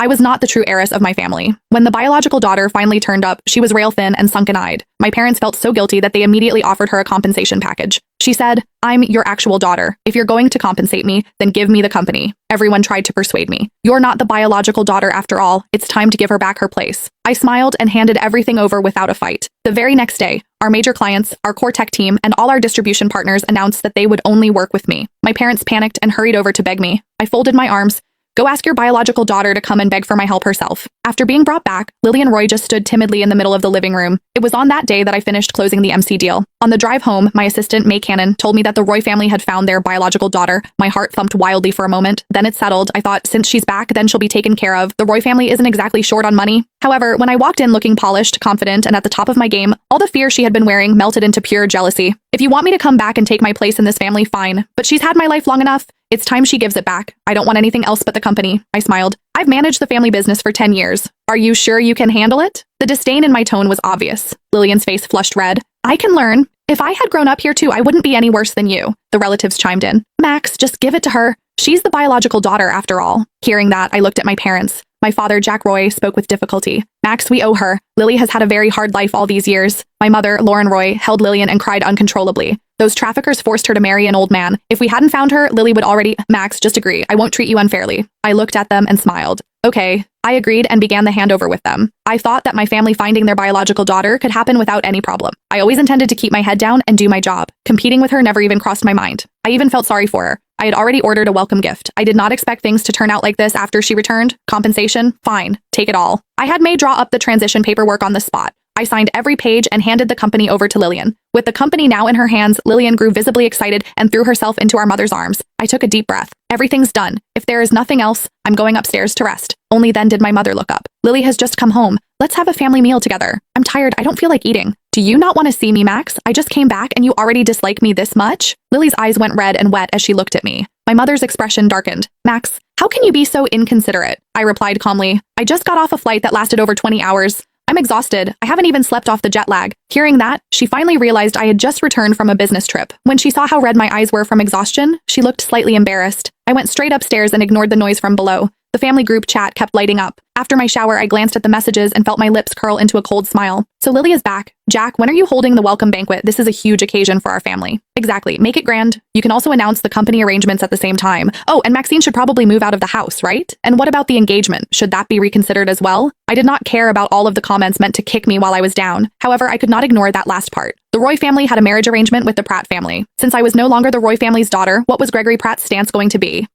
I was not the true heiress of my family. When the biological daughter finally turned up, she was rail-thin and sunken-eyed. My parents felt so guilty that they immediately offered her a compensation package. She said, "I'm your actual daughter. If you're going to compensate me, then give me the company." Everyone tried to persuade me. "You're not the biological daughter after all. It's time to give her back her place." I smiled and handed everything over without a fight. The very next day, our major clients, our core tech team, and all our distribution partners announced that they would only work with me. My parents panicked and hurried over to beg me. I folded my arms. "Go ask your biological daughter to come and beg for my help herself." After being brought back, Lily and Roy just stood timidly in the middle of the living room. It was on that day that I finished closing the MC deal. On the drive home, my assistant, May Cannon, told me that the Roy family had found their biological daughter. My heart thumped wildly for a moment. Then it settled. I thought, since she's back, then she'll be taken care of. The Roy family isn't exactly short on money. However, when I walked in looking polished, confident, and at the top of my game, all the fear she had been wearing melted into pure jealousy. "If you want me to come back and take my place in this family, fine. But she's had my life long enough. It's time she gives it back. I don't want anything else but the company." I smiled. "I've managed the family business for 10 years. Are you sure you can handle it?" The disdain in my tone was obvious. Lillian's face flushed red. "I can learn. If I had grown up here too, I wouldn't be any worse than you." The relatives chimed in. "Max, just give it to her. She's the biological daughter after all." Hearing that, I looked at my parents. My father, Jack Roy, spoke with difficulty. "Max, we owe her. Lily has had a very hard life all these years." My mother, Lauren Roy, held Lillian and cried uncontrollably. "Those traffickers forced her to marry an old man. If we hadn't found her, Lily would already—" "Max, just agree. I won't treat you unfairly." I looked at them and smiled. "Okay." I agreed and began the handover with them. I thought that my family finding their biological daughter could happen without any problem. I always intended to keep my head down and do my job. Competing with her never even crossed my mind. I even felt sorry for her. I had already ordered a welcome gift. I did not expect things to turn out like this after she returned. Compensation? Fine. Take it all. I had May draw up the transition paperwork on the spot. I signed every page and handed the company over to Lillian. With the company now in her hands, Lillian grew visibly excited and threw herself into our mother's arms. I took a deep breath. Everything's done. If there is nothing else, I'm going upstairs to rest. Only then did my mother look up. "Lily has just come home. Let's have a family meal together. I'm tired. I don't feel like eating." "Do you not want to see me, Max? I just came back and you already dislike me this much?" Lily's eyes went red and wet as she looked at me. My mother's expression darkened. "Max, how can you be so inconsiderate?" I replied calmly. "I just got off a flight that lasted over 20 hours. I'm exhausted. I haven't even slept off the jet lag." Hearing that, she finally realized I had just returned from a business trip. When she saw how red my eyes were from exhaustion, she looked slightly embarrassed. I went straight upstairs and ignored the noise from below. The family group chat kept lighting up. After my shower, I glanced at the messages and felt my lips curl into a cold smile. "So Lily is back. Jack, when are you holding the welcome banquet? This is a huge occasion for our family." "Exactly. Make it grand. You can also announce the company arrangements at the same time. Oh, and Maxine should probably move out of the house, right? And what about the engagement? Should that be reconsidered as well?" I did not care about all of the comments meant to kick me while I was down. However, I could not ignore that last part. The Roy family had a marriage arrangement with the Pratt family. Since I was no longer the Roy family's daughter, what was Gregory Pratt's stance going to be?